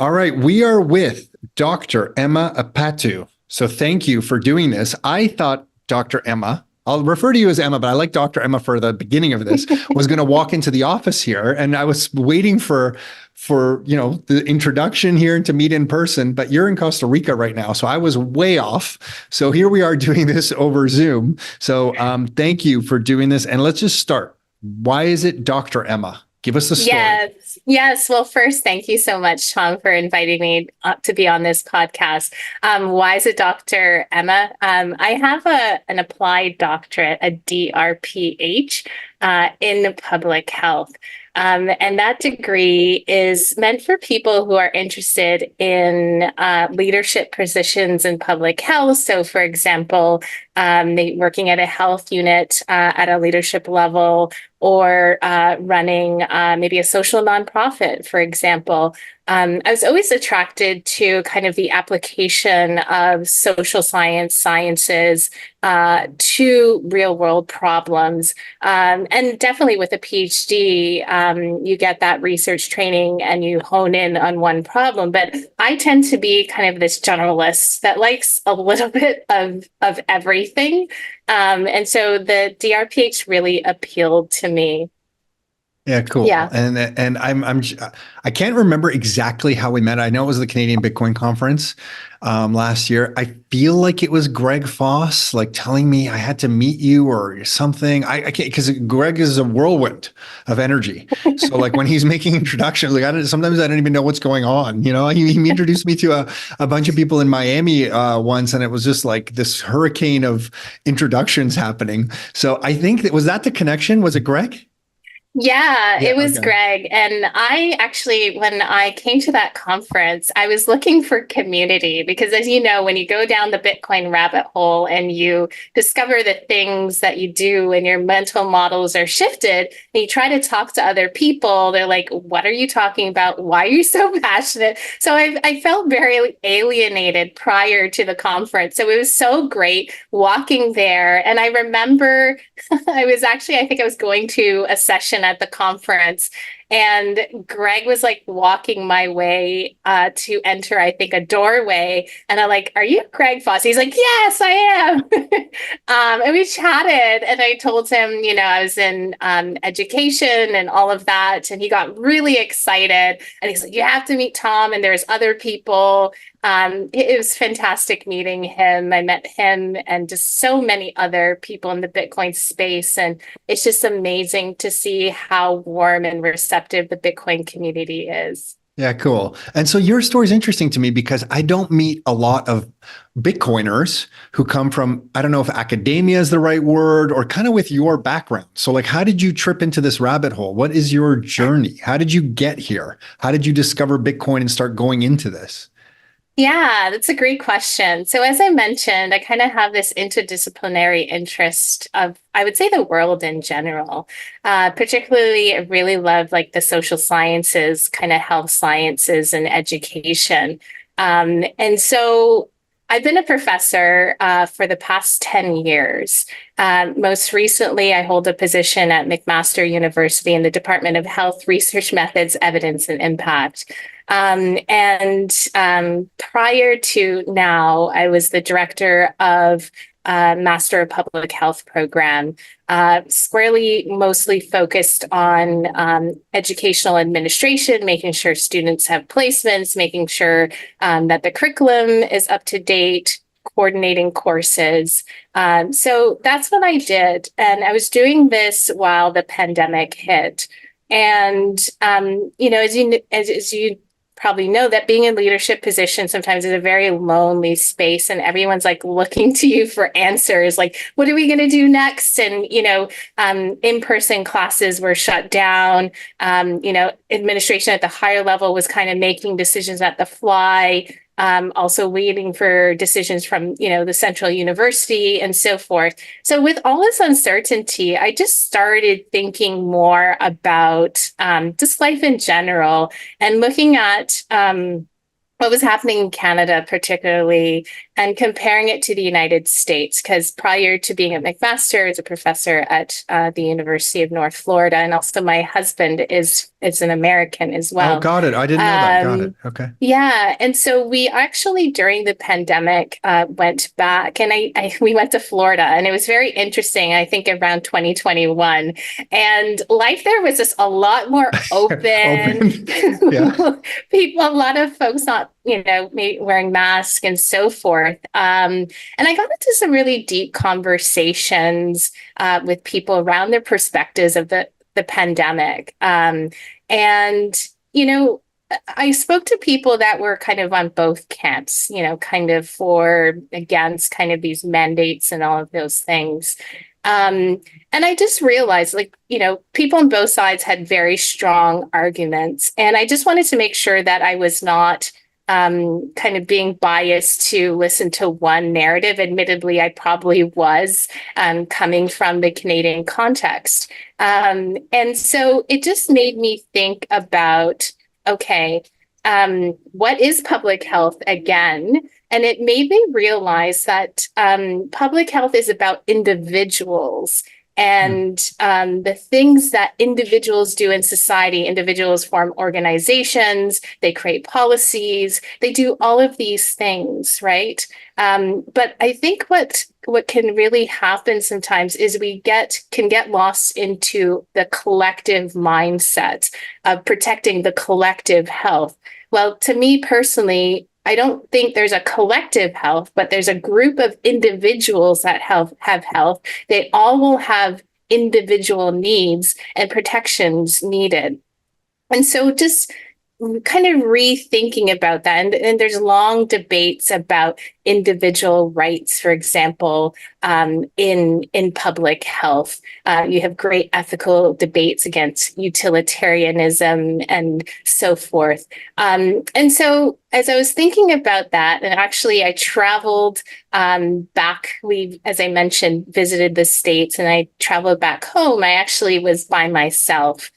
All right, we are with Dr. Emma Apatu. So thank you for doing this. I thought Dr. Emma, I'll refer to you as Emma, but I like Dr. Emma for the beginning of this, was going to walk into the office here, and I was waiting for the introduction here and to meet in person, but you're in Costa Rica right now, so I was way off. So here we are doing this over Zoom. So thank you for doing this, and let's just start. Why is it Dr. Emma? Give us the story. Yes. Well, first, thank you so much, Tom, for inviting me to be on this podcast. Why is it Dr. Emma? I have an applied doctorate, a DRPH, in public health. And that degree is meant for people who are interested in leadership positions in public health. So, for example, working at a health unit at a leadership level, or running maybe a social nonprofit, for example. I was always attracted to kind of the application of social sciences to real world problems. And definitely with a PhD, you get that research training and you hone in on one problem. But I tend to be kind of this generalist that likes a little bit of everything. And so the DRPH really appealed to me. Yeah, cool. Yeah. And I can't remember exactly how we met. I know it was the Canadian Bitcoin conference last year. I feel like it was Greg Foss like telling me I had to meet you or something. I can't, because Greg is a whirlwind of energy. So like when he's making introductions, like sometimes I don't even know what's going on. He introduced me to a bunch of people in Miami once, and it was just like this hurricane of introductions happening. So I think was that the connection? Was it Greg? Yeah, it was Okay. Greg. And I actually, when I came to that conference, I was looking for community because, as you know, when you go down the Bitcoin rabbit hole and you discover the things that you do and your mental models are shifted, and you try to talk to other people, they're like, what are you talking about? Why are you so passionate? So I felt very alienated prior to the conference. So it was so great walking there. And I remember I think I was going to a session at the conference, and Greg was like walking my way to enter, I think, a doorway. And I'm like, are you Greg Foss? He's like, yes, I am. And we chatted, and I told him, I was in education and all of that. And he got really excited. And he's like, you have to meet Tom. And there's other people. It was fantastic meeting him. I met him and just so many other people in the Bitcoin space. And it's just amazing to see how warm and receptive the Bitcoin community is. Yeah, cool. And so your story is interesting to me because I don't meet a lot of Bitcoiners who come from, I don't know if academia is the right word, or kind of with your background. So like, how did you trip into this rabbit hole? What is your journey? How did you get here? How did you discover Bitcoin and start going into this? Yeah, that's a great question. So, as I mentioned, I kind of have this interdisciplinary interest of, I would say, the world in general. Particularly, I really love like the social sciences, kind of health sciences and education. And so I've been a professor for the past 10 years. Most recently, I hold a position at McMaster University in the Department of Health Research Methods, Evidence, and Impact. And prior to now, I was the director of Master of Public Health program, squarely mostly focused on educational administration, making sure students have placements, making sure that the curriculum is up to date, coordinating courses. So that's what I did. And I was doing this while the pandemic hit. And, as you probably know, that being in leadership position sometimes is a very lonely space, and everyone's like looking to you for answers, like, what are we going to do next? And in-person classes were shut down. Administration at the higher level was kind of making decisions at the fly, also waiting for decisions from the central university and so forth. So with all this uncertainty, I just started thinking more about just life in general and looking at what was happening in Canada, particularly, and comparing it to the United States. Because prior to being at McMaster, I was a professor at the University of North Florida, and also my husband is an American as Oh, well. got it. I didn't know that. Got it. Okay. Yeah, and so we actually during the pandemic went back, and we went to Florida, and it was very interesting. I think around 2021, and life there was just a lot more open. Open. Yeah. People, a lot of folks not, wearing masks and so forth. And I got into some really deep conversations with people around their perspectives of the pandemic. And, I spoke to people that were kind of on both camps, kind of for, against kind of these mandates and all of those things. And I just realized, like, people on both sides had very strong arguments. And I just wanted to make sure that I was not kind of being biased to listen to one narrative. Admittedly, I probably was coming from the Canadian context. And so it just made me think about, okay, what is public health again? And it made me realize that public health is about individuals and the things that individuals do in society. Individuals form organizations, they create policies, they do all of these things, right? But I think what can really happen sometimes is we can get lost into the collective mindset of protecting the collective health. Well, to me personally, I don't think there's a collective health, but there's a group of individuals that have health. They all will have individual needs and protections needed. And so just kind of rethinking about that. And there's long debates about individual rights, for example, in public health. You have great ethical debates against utilitarianism and so forth. And so as I was thinking about that, and actually I traveled back, as I mentioned, visited the States, and I traveled back home. I actually was by myself.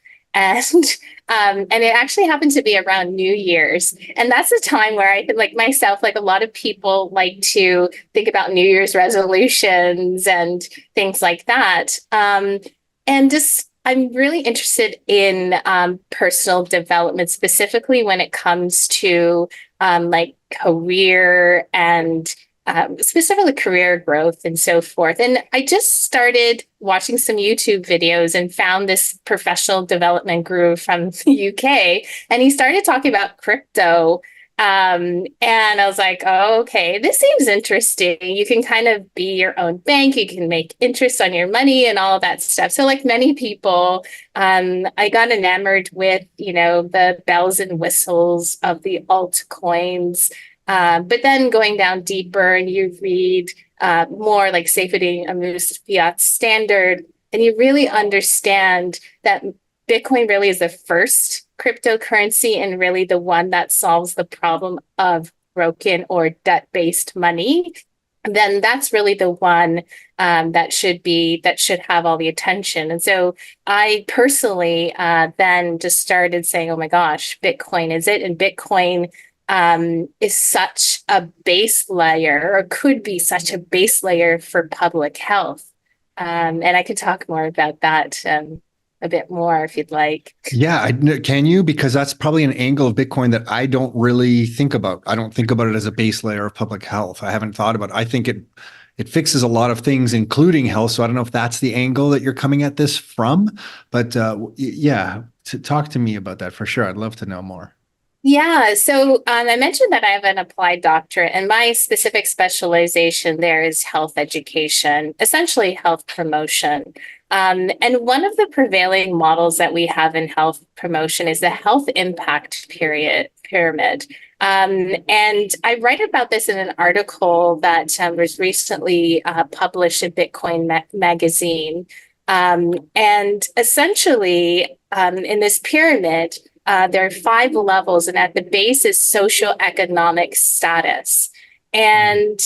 And it actually happened to be around New Year's. And that's a time where I, like myself, like a lot of people like to think about New Year's resolutions and things like that. And just, I'm really interested in personal development, specifically when it comes to like career and specifically career growth and so forth. And I just started watching some YouTube videos and found this professional development guru from the UK. And he started talking about crypto. And I was like, oh, okay, this seems interesting. You can kind of be your own bank. You can make interest on your money and all of that stuff. So like many people, I got enamored with, the bells and whistles of the altcoins. But then going down deeper and you read more like Safety Amus Fiat Standard, and you really understand that Bitcoin really is the first cryptocurrency and really the one that solves the problem of broken or debt-based money, then that's really the one that should have all the attention. And so I personally then just started saying, oh my gosh, Bitcoin is it? And Bitcoin is such a base layer, or could be such a base layer for public health. And I could talk more about that a bit more if you'd like. Yeah, can you? Because that's probably an angle of Bitcoin that I don't really think about. I don't think about it as a base layer of public health. I haven't thought about it. I think it fixes a lot of things, including health. So I don't know if that's the angle that you're coming at this from, but yeah, talk to me about that for sure. I'd love to know more. Yeah, so I mentioned that I have an applied doctorate, and my specific specialization there is health education, essentially health promotion. And one of the prevailing models that we have in health promotion is the health impact pyramid. And I write about this in an article that was recently published in Bitcoin magazine. And essentially, in this pyramid, there are 5 levels, and at the base is socioeconomic status. And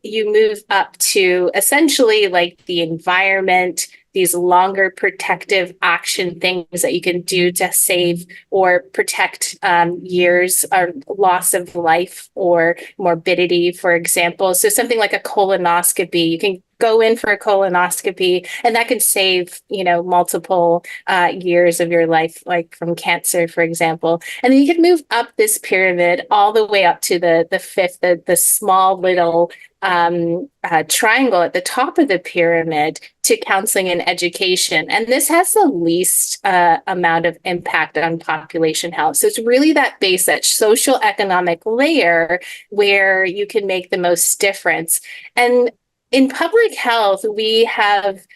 you move up to essentially like the environment, these longer protective action things that you can do to save or protect years or loss of life or morbidity, for example. So something like a colonoscopy, you can go in for a colonoscopy and that can save, multiple years of your life, like from cancer, for example. And then you can move up this pyramid all the way up to the fifth, the small little triangle at the top of the pyramid to counseling and education. And this has the least amount of impact on population health. So it's really that base, that social economic layer where you can make the most difference. And in public health, we have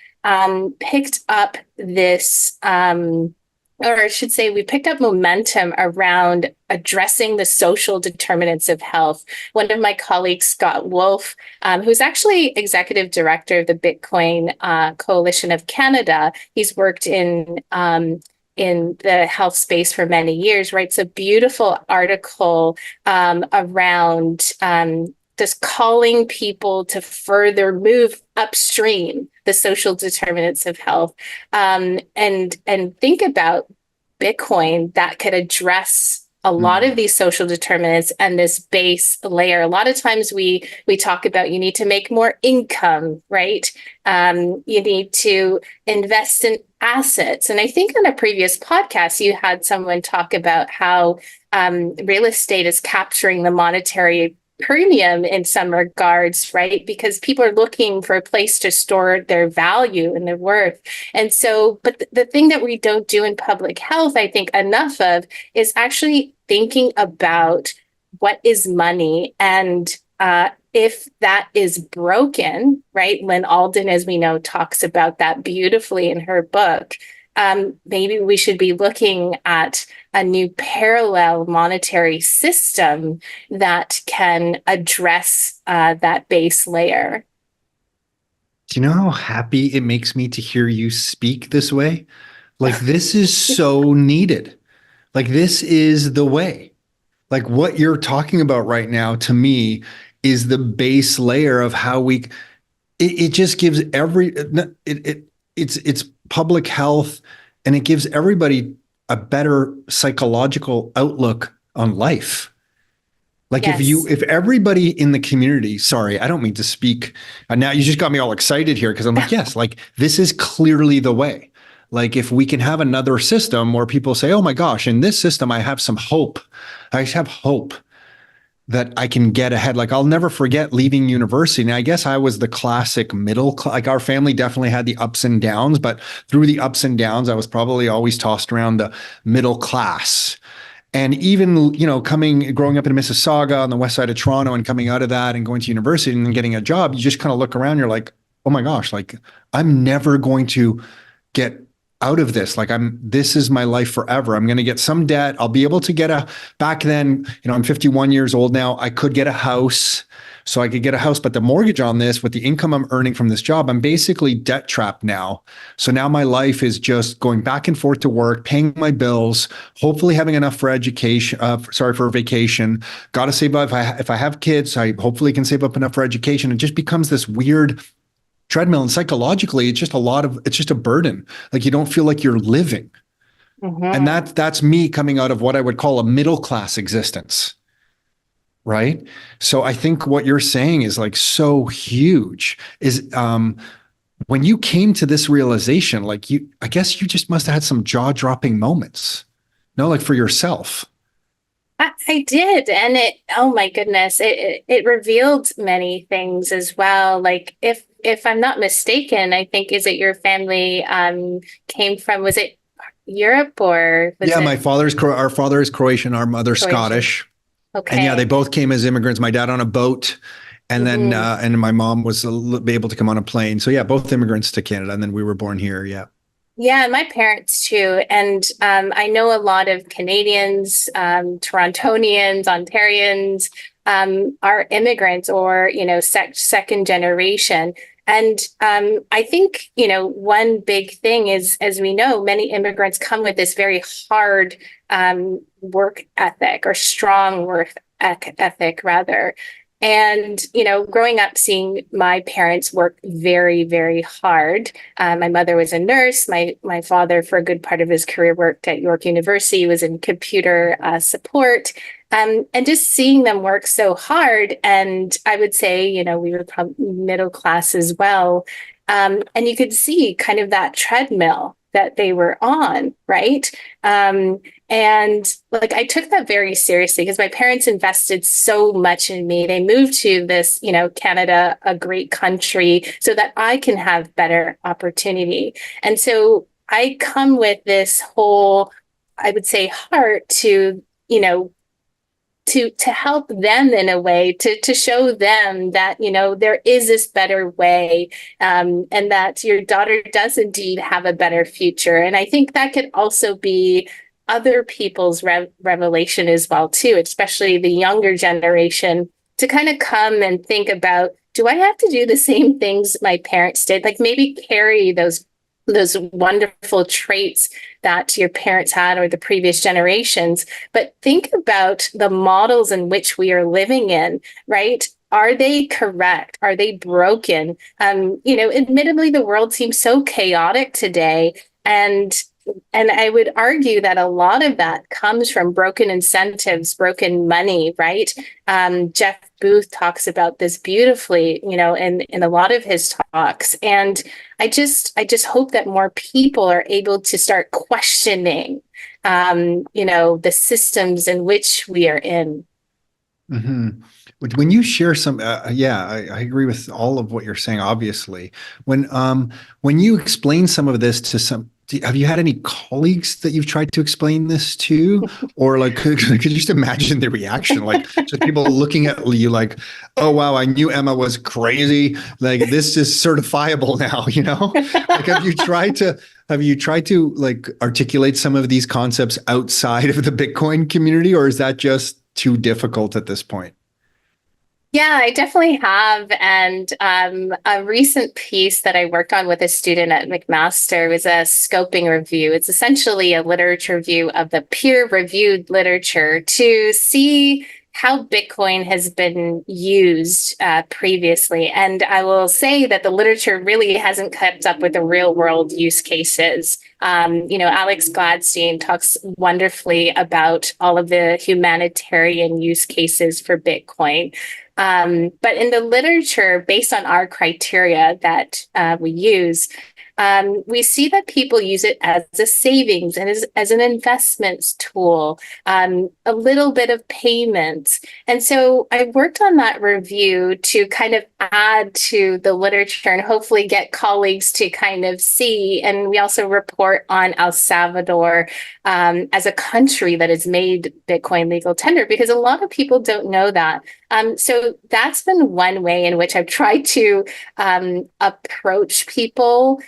picked up this, or I should say, we picked up momentum around addressing the social determinants of health. One of my colleagues, Scott Wolf, who's actually executive director of the Bitcoin Coalition of Canada, he's worked in the health space for many years, writes a beautiful article around just calling people to further move upstream the social determinants of health, and think about Bitcoin that could address a lot of these social determinants and this base layer. A lot of times we talk about you need to make more income, right? You need to invest in assets. And I think on a previous podcast, you had someone talk about how real estate is capturing the monetary premium in some regards, right? Because people are looking for a place to store their value and their worth. And so, but the thing that we don't do in public health, I think enough of, is actually thinking about what is money and if that is broken, right? Lynn Alden, as we know, talks about that beautifully in her book. Maybe we should be looking at a new parallel monetary system that can address that base layer. Do you know how happy it makes me to hear you speak this way? Like, this is so needed. Like, this is the way. Like, what you're talking about right now, to me, is the base layer of how it just gives it's public health, and it gives everybody a better psychological outlook on life. Like, Yes. if everybody in the community, sorry, I don't mean to speak. Now you just got me all excited here because I'm like, yes, like this is clearly the way. Like, if we can have another system where people say, oh my gosh, in this system, I have some hope. I just have hope that I can get ahead. Like, I'll never forget leaving university. Now, I guess I was the classic middle class. Like, our family definitely had the ups and downs, but through the ups and downs, I was probably always tossed around the middle class. And even, growing up in Mississauga on the west side of Toronto and coming out of that and going to university and then getting a job, you just kind of look around, you're like, oh my gosh, like, I'm never going to get out of this. Like, this is my life forever. I'm going to get some debt. I'll be able to get back then, I'm 51 years old now. I could get a house. So I could get a house, but the mortgage on this, with the income I'm earning from this job, I'm basically debt trapped now. So now my life is just going back and forth to work, paying my bills, hopefully having enough for education, for vacation. Got to save up. If I have kids, I hopefully can save up enough for education. It just becomes this weird treadmill. And psychologically, it's just a burden. Like, you don't feel like you're living. Mm-hmm. And that's me coming out of what I would call a middle class existence. Right. So I think what you're saying is like so huge is when you came to this realization, like I guess you just must have had some jaw dropping moments. No, like for yourself. I did. And oh my goodness, it revealed many things as well. Like, if I'm not mistaken, I think, is it your family came from, was it Europe or? Our father is Croatian, our mother's Scottish. Okay. And yeah, they both came as immigrants. My dad on a boat, and then and my mom was able to come on a plane. So yeah, both immigrants to Canada, and then we were born here. Yeah. Yeah, my parents too. And I know a lot of Canadians, Torontonians, Ontarians are immigrants or, second generation. And I think, one big thing is, as we know, many immigrants come with this very hard work ethic, or strong work ethic, rather. And, growing up, seeing my parents work very, very hard. My mother was a nurse. My father, for a good part of his career, worked at York University, was in computer support. And just seeing them work so hard. And I would say, we were probably middle class as well. And you could see kind of that treadmill that they were on, right? And like I took that very seriously because my parents invested so much in me. They moved to this, Canada, a great country, so that I can have better opportunity. And so I come with this whole, I would say, heart to, to help them in a way to show them that there is this better way, and that your daughter does indeed have a better future. And I think that could also be other people's revelation as well too, especially the younger generation, to kind of come and think about, do I have to do the same things my parents did? Like maybe carry those wonderful traits that your parents had or the previous generations, but think about the models in which we are living in, right? Are they correct? Are they broken? Admittedly, the world seems so chaotic today, and I would argue that a lot of that comes from broken incentives, broken money, right? Jeff Booth talks about this beautifully, in a lot of his talks. And I just hope that more people are able to start questioning, the systems in which we are in. Hmm. When you share some, yeah, I agree with all of what you're saying. Obviously, when you explain some of this to have you had any colleagues that you've tried to explain this to, or like, could you just imagine the reaction? Like, just people looking at you like, oh wow, I knew Emma was crazy. Like, this is certifiable now, Like, have you tried to like articulate some of these concepts outside of the Bitcoin community, or is that just too difficult at this point? Yeah, I definitely have. And a recent piece that I worked on with a student at McMaster was a scoping review. It's essentially a literature review of the peer-reviewed literature to see how Bitcoin has been used previously. And I will say that the literature really hasn't kept up with the real world use cases. Alex Gladstein talks wonderfully about all of the humanitarian use cases for Bitcoin. But in the literature, based on our criteria that we use, we see that people use it as a savings and as an investments tool, a little bit of payments. And so I worked on that review to kind of add to the literature and hopefully get colleagues to kind of see. And we also report on El Salvador as a country that has made Bitcoin legal tender, because a lot of people don't know that. So that's been one way in which I've tried to approach people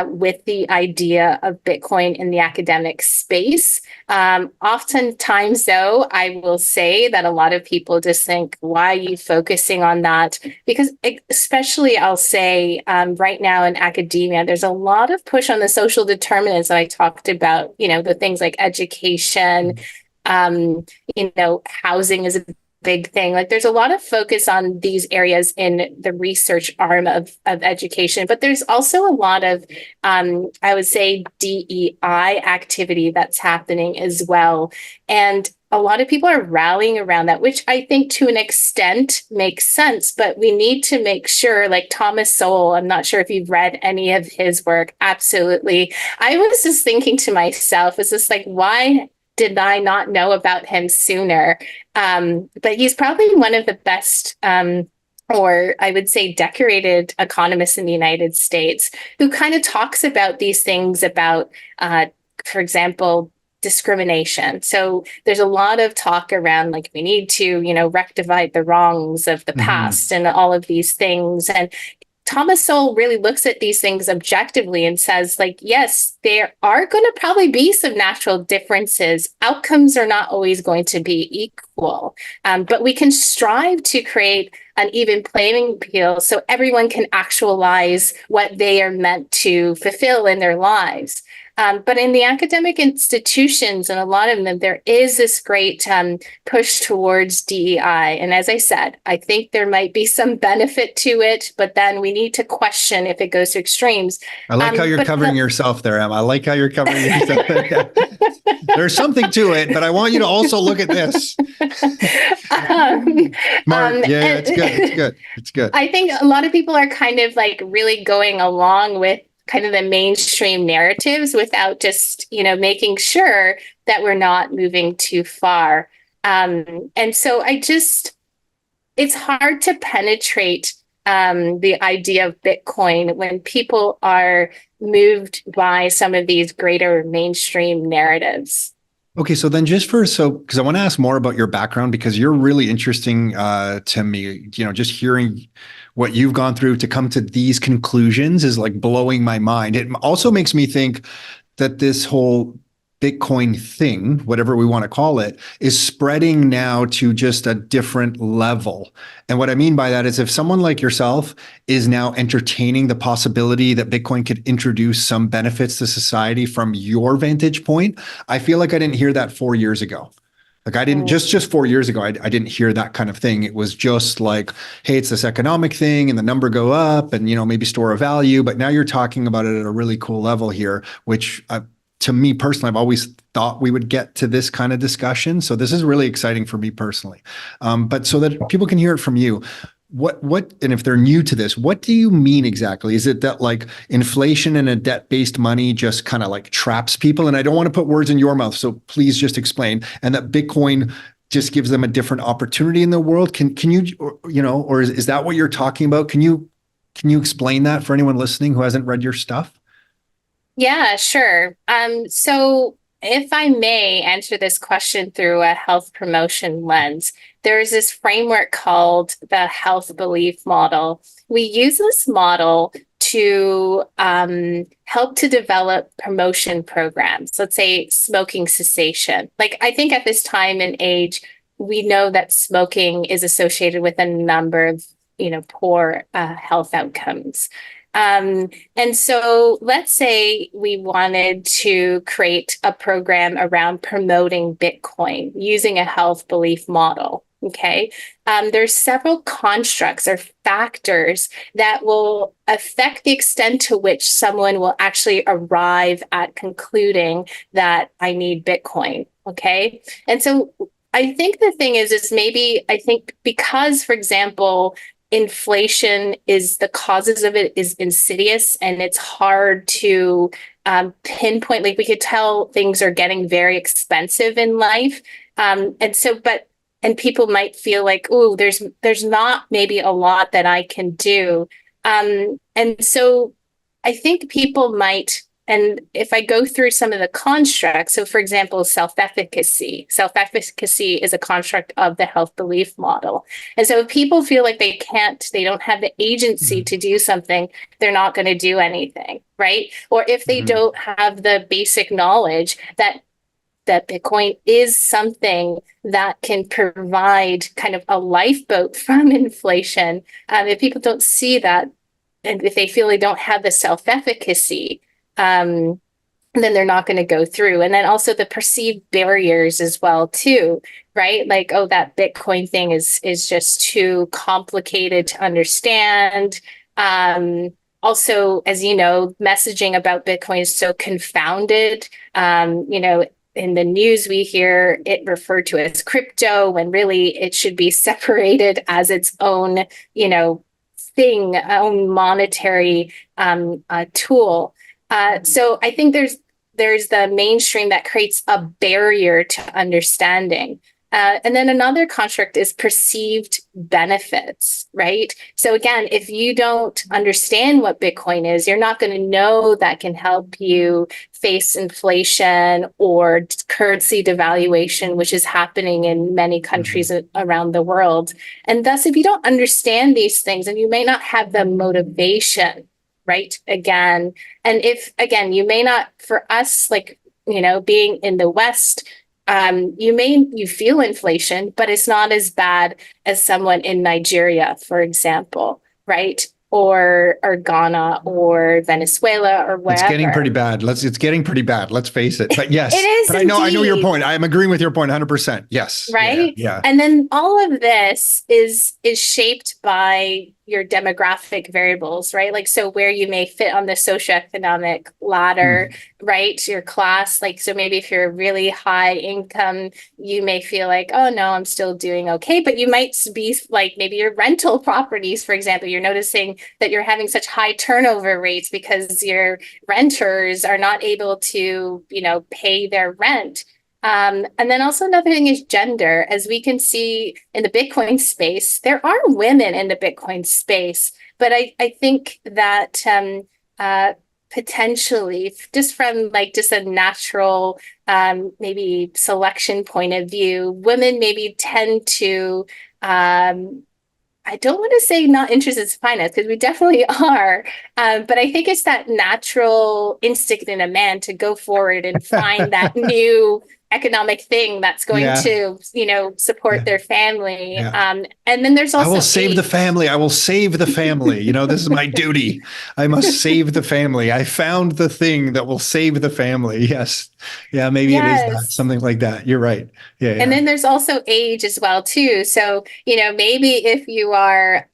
with the idea of Bitcoin in the academic space. Oftentimes, though, I will say that a lot of people just think, why are you focusing on that? Because especially, I'll say right now in academia, there's a lot of push on the social determinants that I talked about, the things like education, housing is a big thing. Like there's a lot of focus on these areas in the research arm of education, but there's also a lot of, I would say, DEI activity that's happening as well. And a lot of people are rallying around that, which I think to an extent makes sense, but we need to make sure, like Thomas Sowell, I'm not sure if you've read any of his work. Absolutely. I was just thinking to myself, is this like, why did I not know about him sooner? But he's probably one of the best, or I would say decorated economists in the United States, who kind of talks about these things about, for example, discrimination. So there's a lot of talk around like we need to, rectify the wrongs of the past and all of these things. And Thomas Sowell really looks at these things objectively and says, like, yes, there are going to probably be some natural differences. Outcomes are not always going to be equal. But we can strive to create an even playing field so everyone can actualize what they are meant to fulfill in their lives. But in the academic institutions, and a lot of them, there is this great push towards DEI. And as I said, I think there might be some benefit to it, but then we need to question if it goes to extremes. I like how you're covering yourself there, Emma. I like how you're covering yourself. There's something to it, but I want you to also look at this. Mark, yeah, it's good. It's good. It's good. I think a lot of people are kind of like really going along with kind of the mainstream narratives without just, making sure that we're not moving too far. And so it's hard to penetrate the idea of Bitcoin when people are moved by some of these greater mainstream narratives. Okay, so then because I want to ask more about your background because you're really interesting to me. Just hearing what you've gone through to come to these conclusions is like blowing my mind. It also makes me think that this whole Bitcoin thing, whatever we want to call it, is spreading now to just a different level. And what I mean by that is if someone like yourself is now entertaining the possibility that Bitcoin could introduce some benefits to society from your vantage point, I feel like I didn't hear that 4 years ago. Like I didn't just 4 years ago, I didn't hear that kind of thing. It was just like, hey, it's this economic thing and the number go up and, maybe store a value. But now you're talking about it at a really cool level here, which to me personally, I've always thought we would get to this kind of discussion. So this is really exciting for me personally. But so that people can hear it from you, what, and if they're new to this, what do you mean exactly? Is it that like inflation and a debt-based money just kind of like traps people? And I don't want to put words in your mouth, so please just explain. And that Bitcoin just gives them a different opportunity in the world. Can you, or is that what you're talking about? Can you explain that for anyone listening who hasn't read your stuff? Yeah, sure. So if I may answer this question through a health promotion lens, there's this framework called the health belief model. We use this model to help to develop promotion programs. Let's say smoking cessation. Like I think at this time and age, we know that smoking is associated with a number of, poor health outcomes. And so let's say we wanted to create a program around promoting Bitcoin using a health belief model. Okay. There's several constructs or factors that will affect the extent to which someone will actually arrive at concluding that I need Bitcoin. Okay. And so I think the thing is maybe I think because, for example, inflation is the causes of it is insidious and it's hard to pinpoint. Like we could tell things are getting very expensive in life. And people might feel like, oh, there's not maybe a lot that I can do. And so I think people might, and if I go through some of the constructs, so for example, self-efficacy is a construct of the health belief model. And so if people feel like they don't have the agency to do something, they're not going to do anything, right? Or if they don't have the basic knowledge that Bitcoin is something that can provide kind of a lifeboat from inflation, if people don't see that, and if they feel they don't have the self-efficacy, then they're not going to go through. And then also the perceived barriers as well, too, right? Like, oh, that Bitcoin thing is just too complicated to understand. Also, as you know, messaging about Bitcoin is so confounded. In the news, we hear it referred to as crypto when really it should be separated as its own, thing, own monetary tool. So I think there's the mainstream that creates a barrier to understanding. And then another construct is perceived benefits, right? So again, if you don't understand what Bitcoin is, you're not going to know that can help you face inflation or currency devaluation, which is happening in many countries around the world. And thus, if you don't understand these things, then you may not have the motivation, right? Again, and if, again, you may not, for us, like, being in the West, you feel inflation, but it's not as bad as someone in Nigeria, for example, right? Or Ghana or Venezuela or It's getting wherever. pretty bad. It's getting pretty bad. Let's face it. But It yes, is but I know your indeed. point. I'm agreeing with your point 100%. Yes. Yeah. Right? Yeah. And then all of this is shaped by your demographic variables, right? Like, so where you may fit on the socioeconomic ladder, Mm. right? Your class, like, so maybe if you're really high income, you may feel like, oh no, I'm still doing okay. But you might be like, maybe your rental properties, for example, you're noticing that you're having such high turnover rates because your renters are not able to, pay their rent. And then also another thing is gender. As we can see in the Bitcoin space, there are women in the Bitcoin space, but I think that potentially, just from like just a natural maybe selection point of view, women maybe tend to I don't want to say not interested in finance because we definitely are. But I think it's that natural instinct in a man to go forward and find that new economic thing that's going Yeah. to, support Yeah. their family. Yeah. And then there's I will also save the age. family. I will save the family. This is my duty. I must save the family. I found the thing that will save the family. Yes. Yeah, maybe it is that. Yes. Something like that. You're right. Yeah, And yeah. then there's also age as well too. So, maybe if you are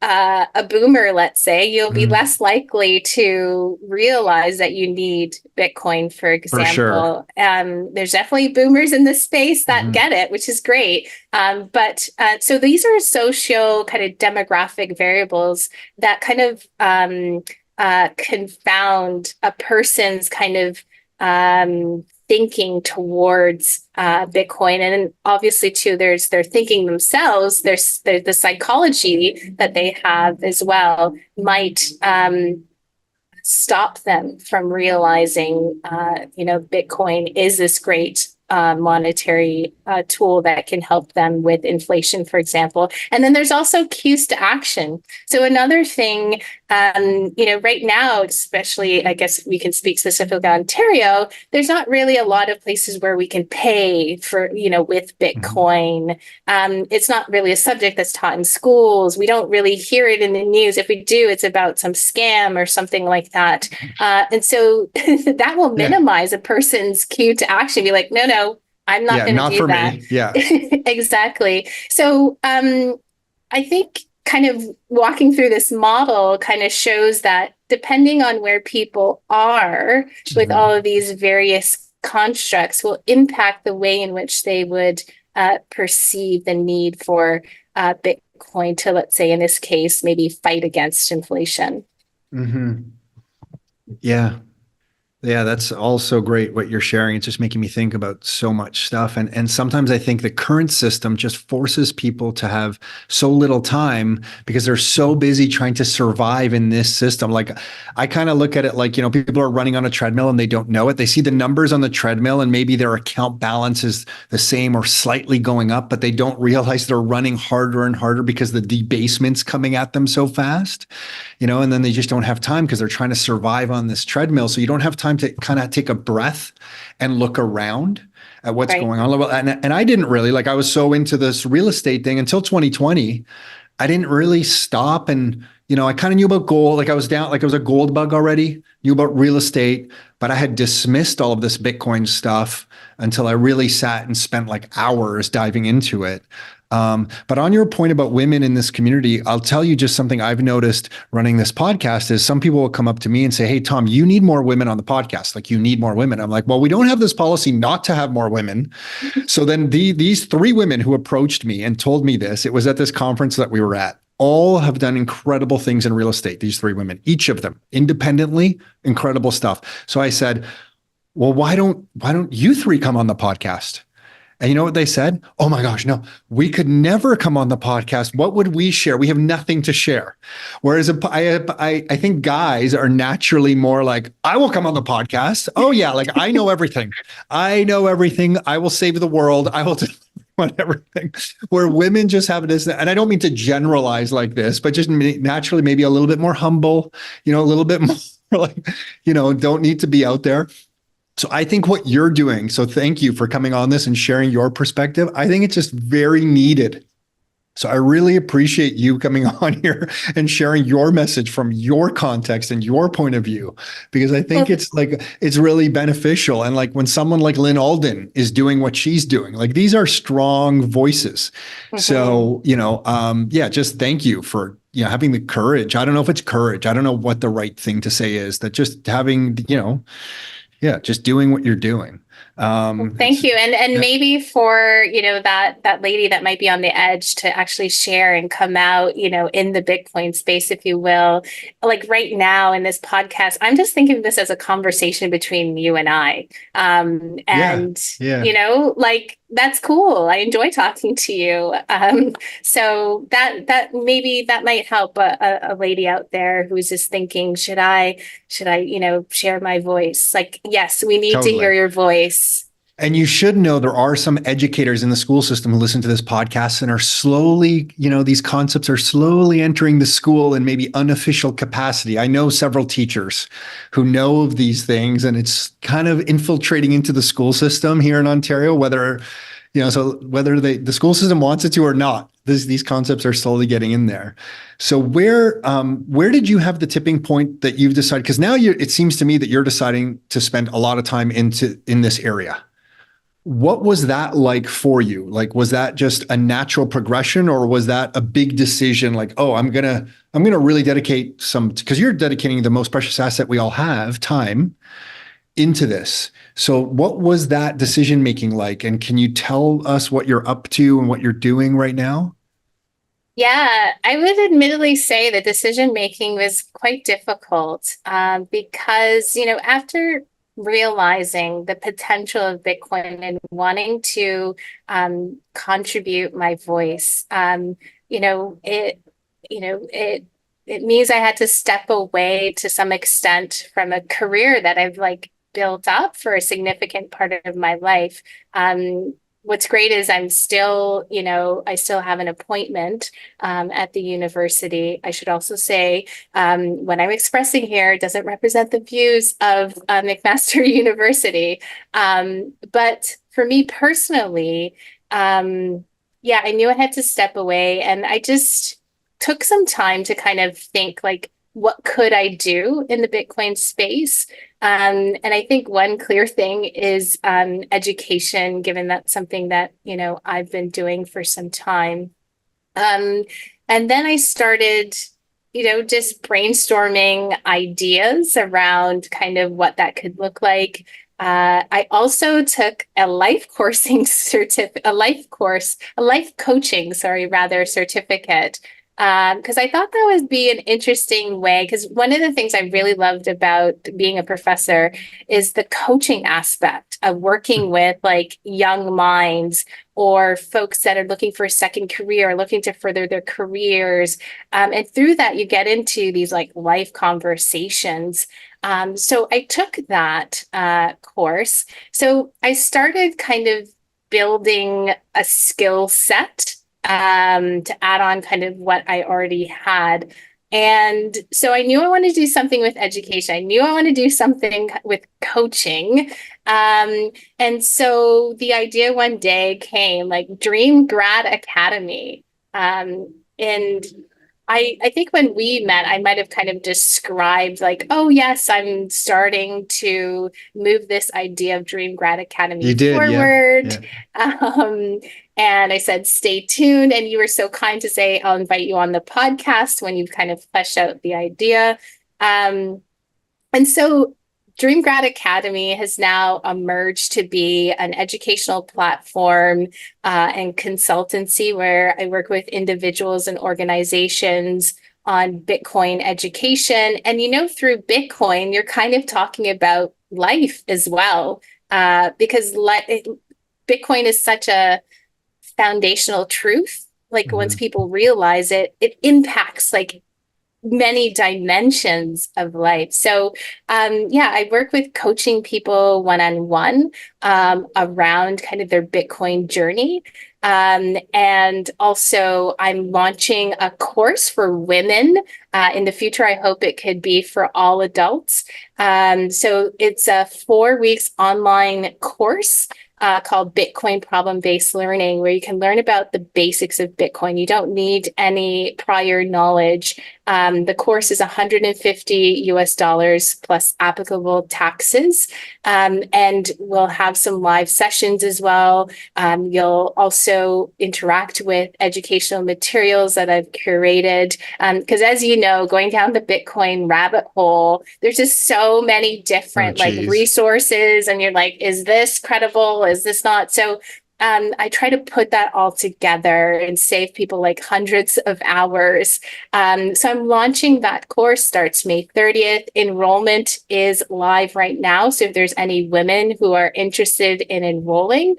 a boomer, let's say, you'll be Mm, less likely to realize that you need Bitcoin, for for sure. example. There's definitely boomers in this space that Mhm. get it, which is great. But so these are social kind of demographic variables that kind of confound a person's kind of thinking towards Bitcoin. And obviously, too, there's their thinking themselves. There's the psychology that they have as well might stop them from realizing, Bitcoin is this great monetary tool that can help them with inflation, for example. And then there's also cues to action. So another thing, right now, especially, I guess we can speak specifically on Ontario, there's not really a lot of places where we can pay for, with Mhm. Bitcoin. It's not really a subject that's taught in schools. We don't really hear it in the news. If we do, it's about some scam or something like that. And so that will Yeah. minimize a person's cue to action. Be like, no, no, I'm not Yeah. going to Not do for that. me. Yeah. Exactly. So I think kind of walking through this model kind of shows that depending on where people are with Mhm. all of these various constructs will impact the way in which they would perceive the need for Bitcoin to, let's say, in this case, maybe fight against inflation. Mhm. Yeah. Yeah, that's also great what you're sharing. It's just making me think about so much stuff. And sometimes I think the current system just forces people to have so little time because they're so busy trying to survive in this system. Like I kind of look at it like, people are running on a treadmill and they don't know it. They see the numbers on the treadmill and maybe their account balance is the same or slightly going up, but they don't realize they're running harder and harder because the debasement's coming at them so fast. And then they just don't have time because they're trying to survive on this treadmill. So you don't have time to kind of take a breath and look around at what's Right. going on. And I didn't really, like, I was so into this real estate thing until 2020. I didn't really stop. And, I kind of knew about gold. Like I was down, like I was a gold bug already, knew about real estate, but I had dismissed all of this Bitcoin stuff until I really sat and spent like hours diving into it. But on your point about women in this community, I'll tell you just something I've noticed running this podcast is some people will come up to me and say, "Hey, Tom, you need more women on the podcast. Like you need more women." I'm like, "Well, we don't have this policy not to have more women." So then these three women who approached me and told me this, it was at this conference that we were at, all have done incredible things in real estate. These three women, each of them independently, incredible stuff. So I said, "Well, why don't you three come on the podcast?" And you know what they said? "Oh my gosh, no, we could never come on the podcast. What would we share? We have nothing to share." Whereas I think guys are naturally more like, "I will come on the podcast. Oh yeah, like I know everything. I know everything. I will save the world. I will do whatever thing." Where women just have this, and I don't mean to generalize like this, but just naturally maybe a little bit more humble, a little bit more like, don't need to be out there. So I think what you're doing, so thank you for coming on this and sharing your perspective. I think it's just very needed. So I really appreciate you coming on here and sharing your message from your context and your point of view, because I think Well, it's like it's really beneficial. And like when someone like Lynn Alden is doing what she's doing, like these are strong voices. mhm. So, yeah, just thank you for having the courage. I don't know if it's courage. I don't know what the right thing to say is, that just having, yeah, just doing what you're doing. Well, thank It's you. And yeah, maybe for, that lady that might be on the edge to actually share and come out, in the Bitcoin space, if you will. Like right now in this podcast, I'm just thinking of this as a conversation between you and I. yeah, And yeah. like that's cool. I enjoy talking to you. So that maybe that might help a lady out there who's just thinking, should I, share my voice? Like, yes, we need to hear Totally. your voice. And you should know there are some educators in the school system who listen to this podcast and are slowly, these concepts are slowly entering the school in maybe unofficial capacity. I know several teachers who know of these things, and it's kind of infiltrating into the school system here in Ontario, so whether the school system wants it to or not, these concepts are slowly getting in there. So where did you have the tipping point that you've decided? Because now it seems to me that you're deciding to spend a lot of time in this area. What was that like for you? Like, was that just a natural progression, or was that a big decision? Like, oh, I'm gonna really dedicate some, because you're dedicating the most precious asset we all have, time, into this. So what was that decision making like? And can you tell us what you're up to and what you're doing right now? Yeah, I would admittedly say the decision making was quite difficult because, after realizing the potential of Bitcoin and wanting to contribute my voice, you know, it, it means I had to step away to some extent from a career that I've like built up for a significant part of my life. What's great is I still have an appointment at the university. I should also say, what I'm expressing here doesn't represent the views of McMaster University. But for me personally, yeah, I knew I had to step away, and I just took some time to kind of think like, what could I do in the Bitcoin space? And I think one clear thing is education, given that's something that, I've been doing for some time. Um, and then I started, just brainstorming ideas around kind of what that could look like. I also took a life coursing certificate, a life coaching, sorry, rather certificate. Because I thought that would be an interesting way. Because one of the things I really loved about being a professor is the coaching aspect of working with like young minds or folks that are looking for a second career, looking to further their careers. And through that, you get into these like life conversations. So I took that course. So I started kind of building a skill set to add on kind of what I already had. And so I knew I wanted to do something with education. I knew I wanted to do something with coaching. And so the idea one day came like Dream Grad Academy. And I think when we met, I might have kind of described like, oh yes, I'm starting to move this idea of Dream Grad Academy You did, yeah, forward. yeah. Um, and I said, stay tuned. And you were so kind to say, I'll invite you on the podcast when you've kind of fleshed out the idea. Um, and so Dream Grad Academy has now emerged to be an educational platform and consultancy where I work with individuals and organizations on Bitcoin education. And, through Bitcoin, you're kind of talking about life as well, because Bitcoin is such a foundational truth. Like once Mhm. people realize it, it impacts like many dimensions of life. So, yeah, I work with coaching people one-on-one around kind of their Bitcoin journey. And also, I'm launching a course for women. In the future, I hope it could be for all adults. So it's a 4 weeks online course called Bitcoin Problem-Based Learning, where you can learn about the basics of Bitcoin. You don't need any prior knowledge. The course is $150 plus applicable taxes. And we'll have some live sessions as well. You'll also interact with educational materials that I've curated. Because as you know, going down the Bitcoin rabbit hole, there's just so many different like resources, and you're like, is this credible? Is this not? So I try to put that all together and save people like hundreds of hours. So I'm launching that course, starts May 30th. Enrollment is live right now. So if there's any women who are interested in enrolling,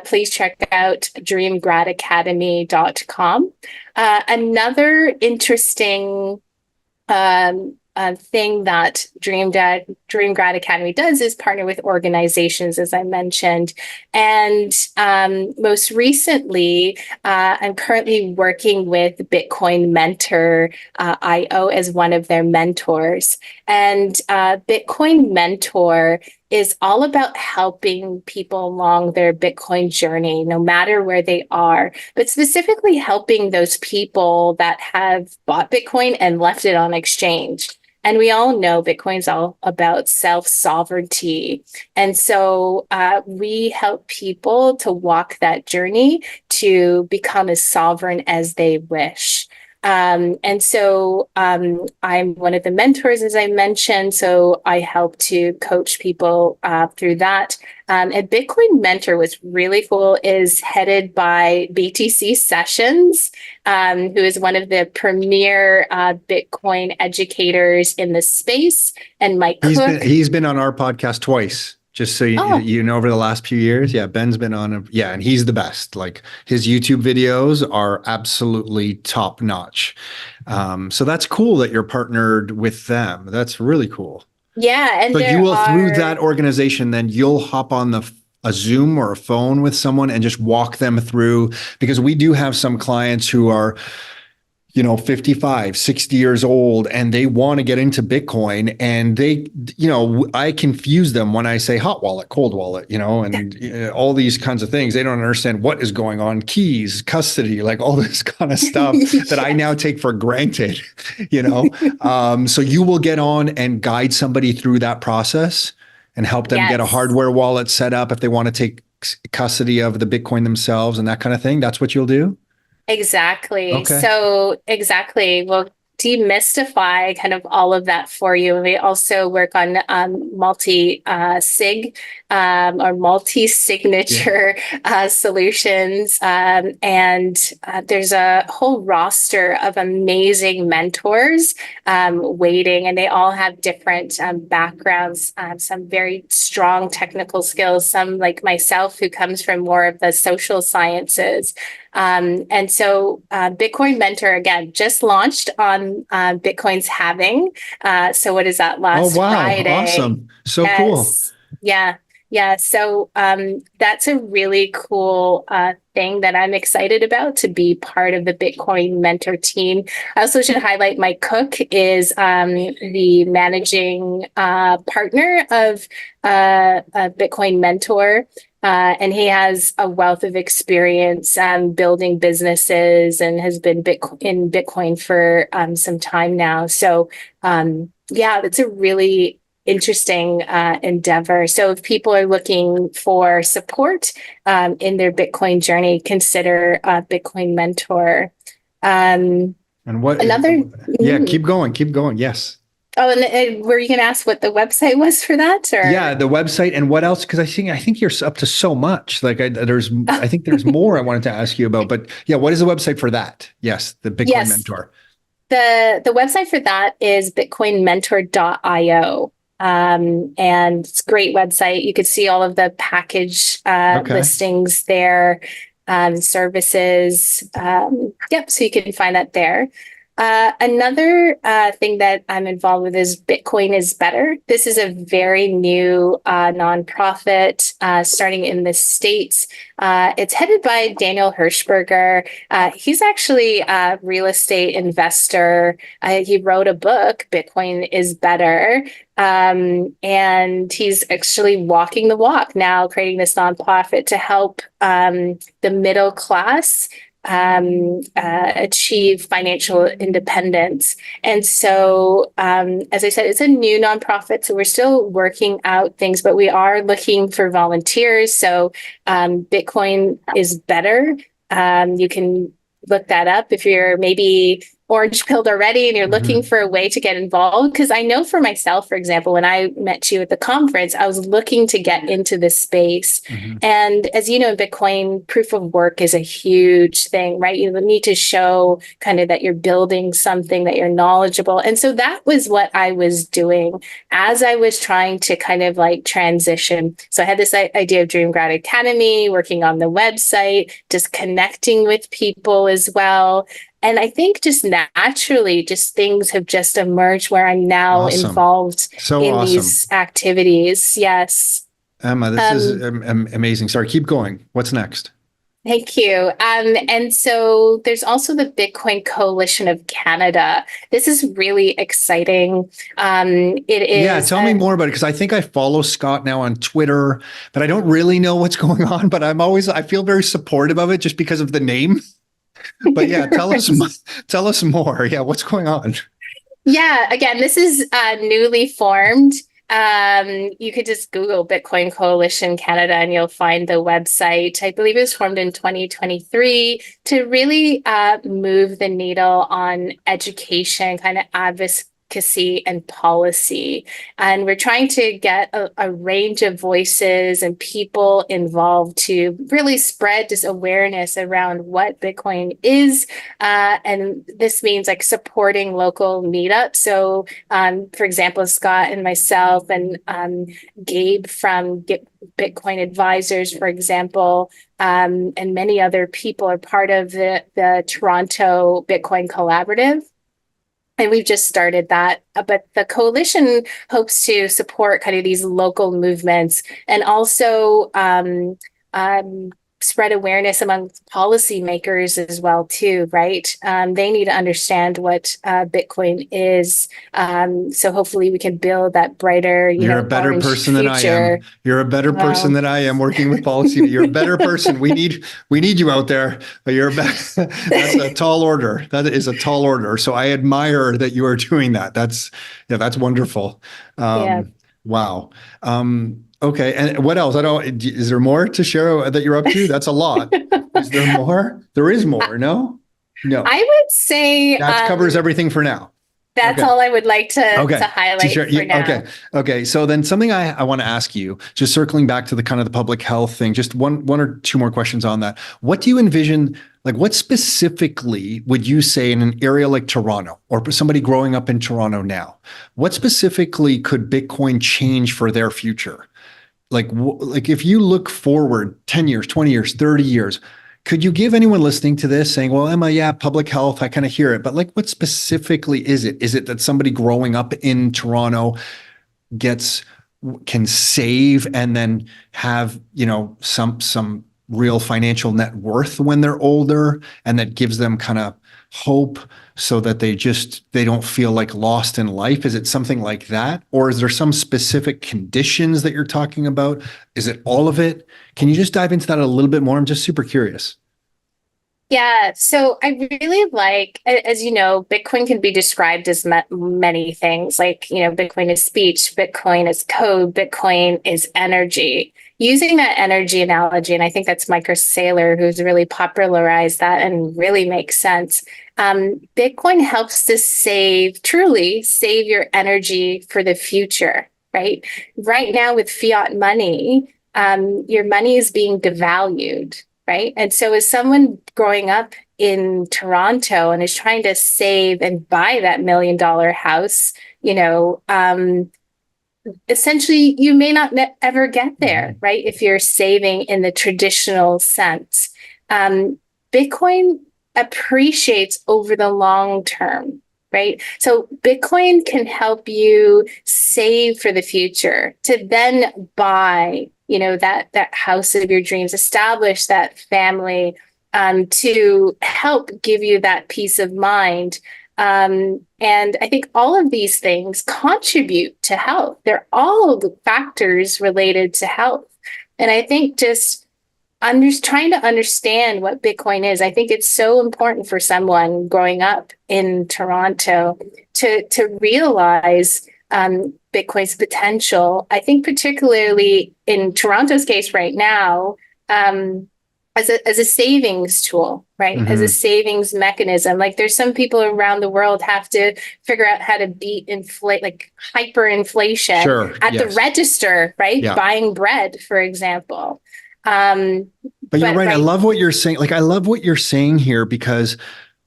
please check out dreamgradacademy.com. Another interesting thing that Dream Grad Academy does is partner with organizations, as I mentioned. And most recently, I'm currently working with Bitcoin Mentor IO as one of their mentors. And Bitcoin Mentor is all about helping people along their Bitcoin journey, no matter where they are, but specifically helping those people that have bought Bitcoin and left it on exchange. And we all know Bitcoin's all about self-sovereignty. And so we help people to walk that journey to become as sovereign as they wish. And so I'm one of the mentors, as I mentioned, so I help to coach people through that. And Bitcoin Mentor, what's really cool, is headed by BTC Sessions, who is one of the premier Bitcoin educators in the space, and Mike Cook. He's been on our podcast twice. Just so you know, over the last few years, yeah, Ben's been on, and he's the best. Like his YouTube videos are absolutely top notch. So that's cool that you're partnered with them. That's really cool. Yeah, and so you will through that organization, then you'll hop on a Zoom or a phone with someone and just walk them through, because we do have some clients who are 55, 60 years old, and they want to get into Bitcoin, and they, I confuse them when I say hot wallet, cold wallet, and all these kinds of things. They don't understand what is going on, keys, custody, like all this kind of stuff that I now take for granted, so you will get on and guide somebody through that process and help them get a hardware wallet set up if they want to take custody of the Bitcoin themselves and that kind of thing. That's what you'll do? Exactly. Okay. So exactly. We'll demystify kind of all of that for you. We also work on multi-sig or multi-signature solutions. And there's a whole roster of amazing mentors waiting, and they all have different backgrounds, some very strong technical skills, some like myself who comes from more of the social sciences. And so Bitcoin Mentor, again, just launched on Bitcoin's halving. So what is that, last Friday? Awesome. So cool. Yeah. Yeah. So that's a really cool thing that I'm excited about, to be part of the Bitcoin Mentor team. I also should highlight Mike Cook is the managing partner of Bitcoin Mentor. And he has a wealth of experience building businesses and has been in Bitcoin for some time now. So it's a really interesting endeavor. So if people are looking for support in their Bitcoin journey, consider Bitcoin Mentor. And what another? Keep going. Yes. Oh, and were you going to ask what the website was for that? Or? Yeah, the website, and what else? Because I think you're up to so much. Like I think there's more I wanted to ask you about. But yeah, what is the website for that? Yes, the Bitcoin Mentor. The website for that is bitcoinmentor.io. And it's a great website. You could see all of the package listings there, services. So you can find that there. Another thing that I'm involved with is Bitcoin is Better. This is a very new nonprofit starting in the States. It's headed by Daniel Hirschberger. He's actually a real estate investor. He wrote a book, Bitcoin is Better. And he's actually walking the walk now, creating this nonprofit to help the middle class achieve financial independence. And so, as I said, it's a new nonprofit, so we're still working out things, but we are looking for volunteers. So, Bitcoin is Better. You can look that up if you're maybe orange pilled already and you're looking for a way to get involved. Because I know for myself, for example, when I met you at the conference, I was looking to get into this space. And as you know, Bitcoin proof of work is a huge thing, right? You need to show kind of that you're building something, that you're knowledgeable. And so that was what I was doing as I was trying to kind of like transition. So I had this idea of Dream Grad Academy, working on the website, just connecting with people as well. And I think just naturally, just things have just emerged where I'm now involved in these activities. Yes. Emma, this is amazing. Sorry, keep going. What's next? Thank you. And so there's also the Bitcoin Coalition of Canada. This is really exciting. It is. Yeah, tell me more about it, because I think I follow Scott now on Twitter, but I don't really know what's going on. But I feel very supportive of it just because of the name. But yeah, tell us more. Yeah, what's going on? Yeah, again, this is newly formed. You could just Google Bitcoin Coalition Canada and you'll find the website. I believe it was formed in 2023 to really move the needle on education, kind of advocacy and policy. And we're trying to get a range of voices and people involved to really spread this awareness around what Bitcoin is. And this means like supporting local meetups. So, for example, Scott and myself and Gabe from Bitcoin Advisors, for example, and many other people are part of the Toronto Bitcoin Collaborative. And we've just started that. But the coalition hopes to support kind of these local movements and also spread awareness among policymakers as well, too, right? They need to understand what Bitcoin is. So hopefully we can build that brighter, You're a better person than I am. You're a better person than I am working with policy. You're a better person. We need you out there. But that's a tall order. That is a tall order. So I admire that you are doing that. That's wonderful. Wow. Okay. And what else? Is there more to share that you're up to? That's a lot. Is there more? There is more. No? I would say that covers everything for now. That's all I would like to highlight for now. Okay. So then something I want to ask you, just circling back to the kind of the public health thing, just one or two more questions on that. What do you envision, like what specifically would you say in an area like Toronto or somebody growing up in Toronto now, what specifically could Bitcoin change for their future? Like if you look forward 10 years, 20 years, 30 years, could you give anyone listening to this saying, well, Emma, yeah, public health, I kind of hear it, but like what specifically is it? Is it that somebody growing up in Toronto can save and then have, some real financial net worth when they're older, and that gives them kind of hope so that they don't feel like lost in life? Is it something like that? Or is there some specific conditions that you're talking about? Is it all of it? Can you just dive into that a little bit more? I'm just super curious. Yeah, so I really like, as you know, Bitcoin can be described as many things. Like, Bitcoin is speech, Bitcoin is code, Bitcoin is energy. Using that energy analogy, and I think that's Michael Saylor who's really popularized that and really makes sense. Bitcoin helps to truly save your energy for the future, right? Right now with fiat money, your money is being devalued. Right. And so as someone growing up in Toronto and is trying to save and buy that $1 million house, essentially you may not ever get there, right? If you're saving in the traditional sense. Bitcoin appreciates over the long term, right? So Bitcoin can help you save for the future to then buy, that house of your dreams, establish that family, to help give you that peace of mind. And I think all of these things contribute to health. They're all the factors related to health. And I think just trying to understand what Bitcoin is, I think it's so important for someone growing up in Toronto to realize Bitcoin's potential. I think particularly in Toronto's case right now, as a savings tool, right? As a savings mechanism. Like there's some people around the world have to figure out how to beat like hyperinflation at the register, right? Yeah. Buying bread, for example. But you're right. I love what you're saying. Like, I love what you're saying here, because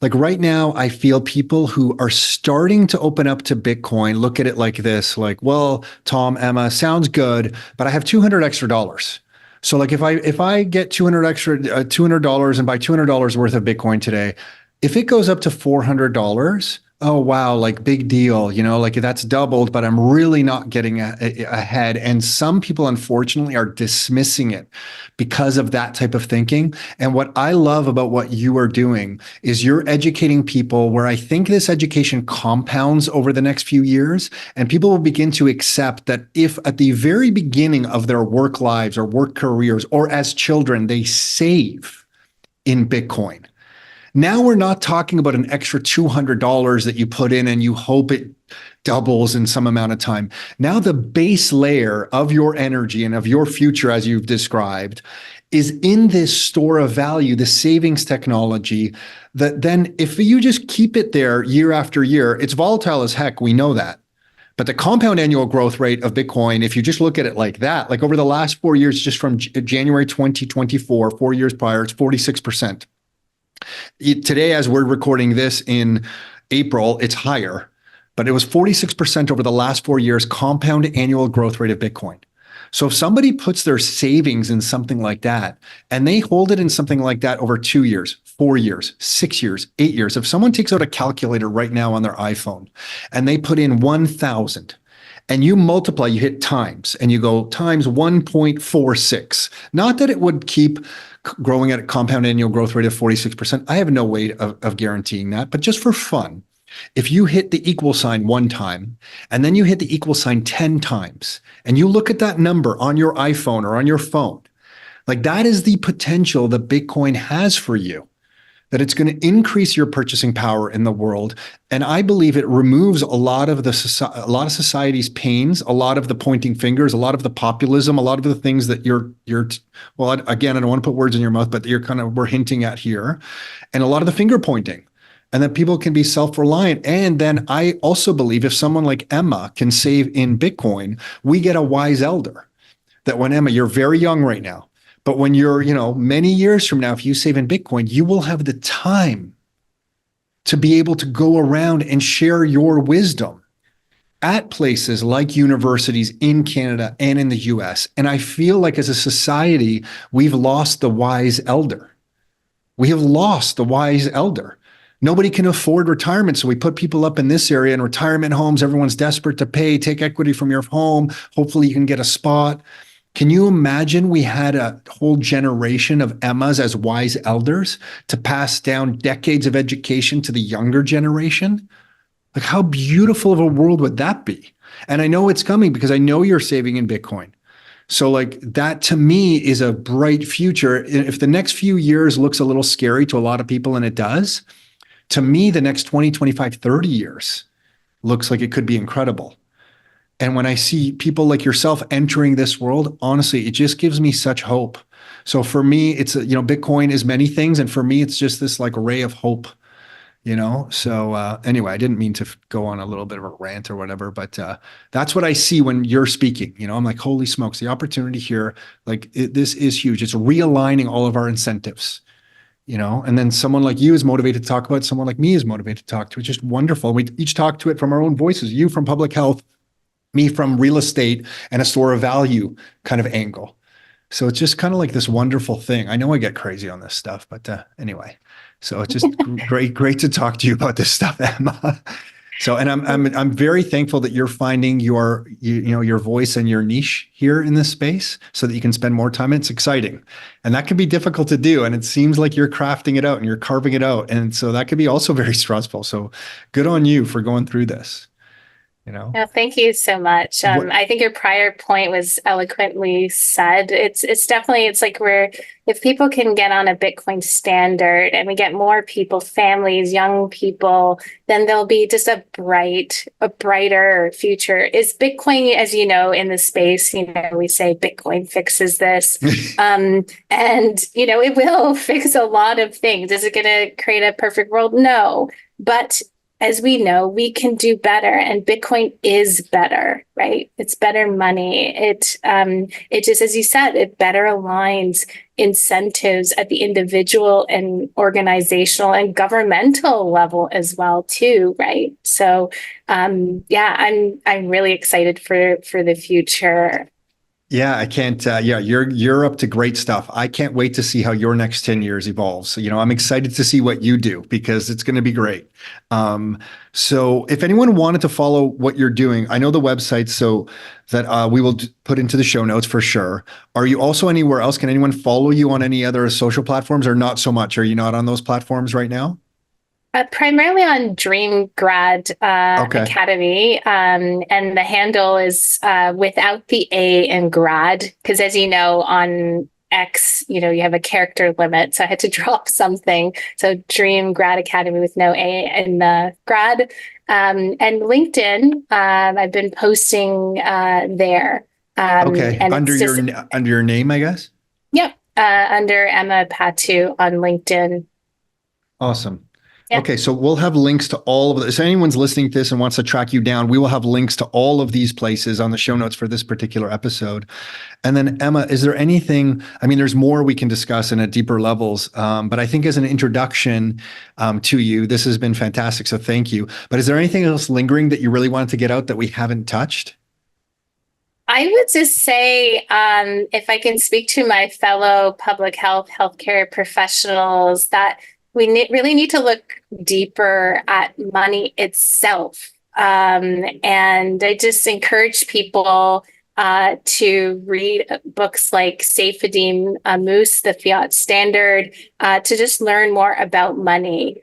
like right now, I feel people who are starting to open up to Bitcoin look at it like this, like, well, Tom, Emma, sounds good, but I have $200 extra. So like if I get $200 and buy $200 worth of Bitcoin today, if it goes up to $400, oh wow, like big deal, like that's doubled, but I'm really not getting ahead. And some people, unfortunately, are dismissing it because of that type of thinking. And what I love about what you are doing is you're educating people, where I think this education compounds over the next few years, and people will begin to accept that if at the very beginning of their work lives or work careers or as children, they save in Bitcoin. Now we're not talking about an extra $200 that you put in and you hope it doubles in some amount of time. Now the base layer of your energy and of your future, as you've described, is in this store of value, the savings technology, that then if you just keep it there year after year, it's volatile as heck, we know that. But the compound annual growth rate of Bitcoin, if you just look at it like that, like over the last 4 years, just from January 2024, 4 years prior, it's 46%. Today, as we're recording this in April, it's higher, but it was 46% over the last 4 years compound annual growth rate of Bitcoin. So if somebody puts their savings in something like that and they hold it in something like that over 2 years, 4 years, 6 years, 8 years, if someone takes out a calculator right now on their iPhone and they put in 1,000 and you multiply, you hit times and you go times 1.46, not that it would keep growing at a compound annual growth rate of 46%. I have no way of guaranteeing that, but just for fun, if you hit the equal sign one time and then you hit the equal sign 10 times and you look at that number on your iPhone or on your phone, like that is the potential that Bitcoin has for you, that it's going to increase your purchasing power in the world. And I believe it removes a lot of society's pains, a lot of the pointing fingers, a lot of the populism, a lot of the things that well, again, I don't want to put words in your mouth, but we're hinting at here, and a lot of the finger pointing, and that people can be self-reliant. And then I also believe if someone like Emma can save in Bitcoin, we get a wise elder. That when Emma, you're very young right now, but when you're, many years from now, if you save in Bitcoin, you will have the time to be able to go around and share your wisdom at places like universities in Canada and in the US. And I feel like as a society, we've lost the wise elder. We have lost the wise elder. Nobody can afford retirement. So we put people up in this area in retirement homes. Everyone's desperate to pay, take equity from your home. Hopefully you can get a spot. Can you imagine we had a whole generation of Emmas as wise elders to pass down decades of education to the younger generation? Like, how beautiful of a world would that be? And I know it's coming because I know you're saving in Bitcoin. So like that to me is a bright future. If the next few years looks a little scary to a lot of people, and it does, to me, the next 20, 25, 30 years looks like it could be incredible. And when I see people like yourself entering this world, honestly, it just gives me such hope. So for me, it's, Bitcoin is many things. And for me, it's just this like ray of hope, So anyway, I didn't mean to go on a little bit of a rant or whatever, but that's what I see when you're speaking. I'm like, holy smokes, the opportunity here, like this is huge. It's realigning all of our incentives. And then someone like you is motivated to talk about it. Someone like me is motivated to talk to it. It's just wonderful. We each talk to it from our own voices. You from public health, me from real estate and a store of value kind of angle. So it's just kind of like this wonderful thing. I know I get crazy on this stuff, but anyway, so it's just great to talk to you about this stuff, Emma. So, and I'm very thankful that you're finding your voice and your niche here in this space so that you can spend more time. It's exciting, and that can be difficult to do. And it seems like you're crafting it out and you're carving it out, and so that could be also very stressful. So, good on you for going through this. You know, No, thank you so much. what I think your prior point was eloquently said. It's definitely it's like we're if people can get on a Bitcoin standard and we get more people, families, young people, then there'll be just a brighter future. Is Bitcoin, as you know, in the space, we say Bitcoin fixes this. And it will fix a lot of things. Is it going to create a perfect world? No. But as we know, we can do better, and Bitcoin is better, right? It's better money. It just, as you said, it better aligns incentives at the individual and organizational and governmental level as well, too, right? So, yeah, I'm really excited for the future. Yeah, I can't. Yeah, you're up to great stuff. I can't wait to see how your next 10 years evolves. So, I'm excited to see what you do because it's going to be great. So, if anyone wanted to follow what you're doing, I know the website, so that we will put into the show notes for sure. Are you also anywhere else? Can anyone follow you on any other social platforms, or not so much? Are you not on those platforms right now? Primarily on Dream Grad Okay. Academy, and the handle is without the A in grad, because as you know, on X, you have a character limit, so I had to drop something. So Dream Grad Academy with no A in the grad, and LinkedIn. I've been posting there, Okay. and it's just Under your name, I guess. yep, under Emma Patu on LinkedIn. Awesome. Yeah. Okay, so we'll have links to all of this. If anyone's listening to this and wants to track you down, we will have links to all of these places on the show notes for this particular episode. And then, Emma, is there anything? I mean, there's more we can discuss and at deeper levels, but I think as an introduction to you, this has been fantastic. So thank you. But is there anything else lingering that you really wanted to get out that we haven't touched? I would just say, if I can speak to my fellow public health, healthcare professionals, that we really need to look deeper at money itself. And I just encourage people to read books like Saifuddin Moose, The Fiat Standard, to just learn more about money.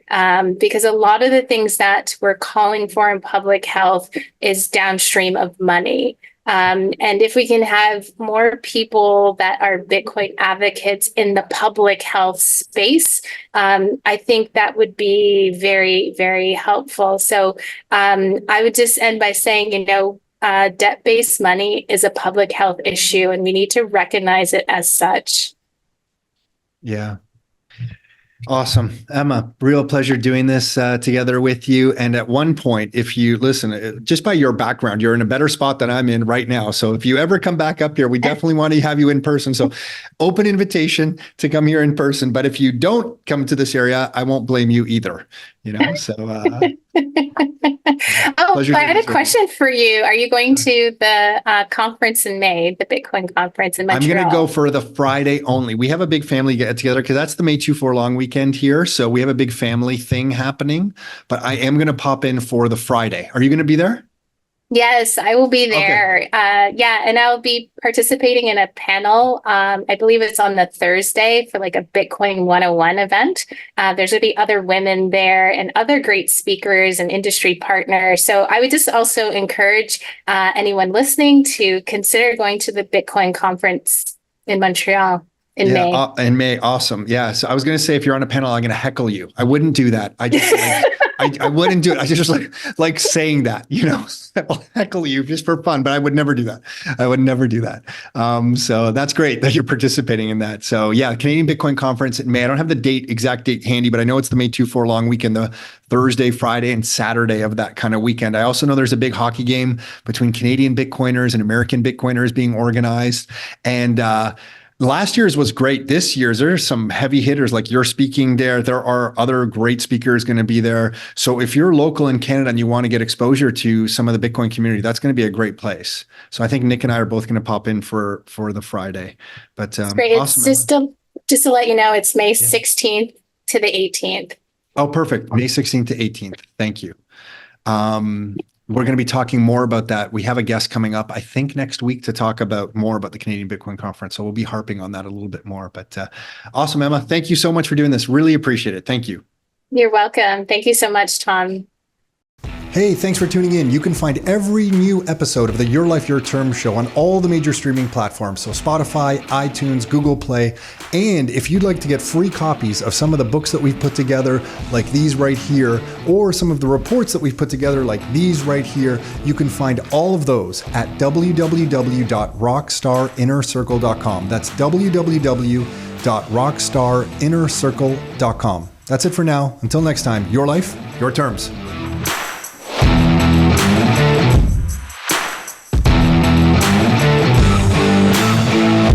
Because a lot of the things that we're calling for in public health is downstream of money. And if we can have more people that are Bitcoin advocates in the public health space, I think that would be very, very helpful. So I would just end by saying, debt-based money is a public health issue, and we need to recognize it as such. Yeah. Awesome. Emma, real pleasure doing this together with you. And at one point, if you listen, just by your background, you're in a better spot than I'm in right now. So if you ever come back up here, we definitely want to have you in person. So open invitation to come here in person. But if you don't come to this area, I won't blame you either. So Oh, I had a question for you. Are you going to the conference in May, the Bitcoin conference in I'm Montreal? going to go for the Friday only. We have a big family get together because that's the May 24 long weekend here. So we have a big family thing happening, but I am going to pop in for the Friday. Are you going to be there? Yes, I will be there. Okay. Yeah, and I'll be participating in a panel. I believe it's on the Thursday for like a Bitcoin 101 event. There's going to be other women there and other great speakers and industry partners. So I would just also encourage anyone listening to consider going to the Bitcoin conference in Montreal in May. In May. Awesome. Yeah. So I was going to say, if you're on a panel, I'm going to heckle you. I wouldn't do that. I just I wouldn't do it. I just like saying that, I'll heckle you just for fun, but I would never do that. I would never do that. So that's great that you're participating in that. So yeah, Canadian Bitcoin Conference in May. I don't have the exact date handy, but I know it's the May 2-4 long weekend, the Thursday, Friday, and Saturday of that kind of weekend. I also know there's a big hockey game between Canadian Bitcoiners and American Bitcoiners being organized. And Last year's was great. This year's, there's some heavy hitters like you're speaking there. There are other great speakers going to be there. So if you're local in Canada and you want to get exposure to some of the Bitcoin community, that's going to be a great place. So I think Nick and I are both going to pop in for the Friday. But It's great. awesome. It's just to let you know, it's May 16th to the 18th. Oh, perfect. May 16th to 18th. Thank you. We're going to be talking more about that. We have a guest coming up, I think, next week to talk about more about the Canadian Bitcoin Conference. So we'll be harping on that a little bit more. But awesome, Emma. Thank you so much for doing this. Really appreciate it. Thank you. You're welcome. Thank you so much, Tom. Hey, thanks for tuning in. You can find every new episode of the Your Life, Your Term show on all the major streaming platforms. So Spotify, iTunes, Google Play. And if you'd like to get free copies of some of the books that we've put together, like these right here, or some of the reports that we've put together, like these right here, you can find all of those at www.rockstarinnercircle.com. That's www.rockstarinnercircle.com. That's it for now. Until next time, your life, your terms.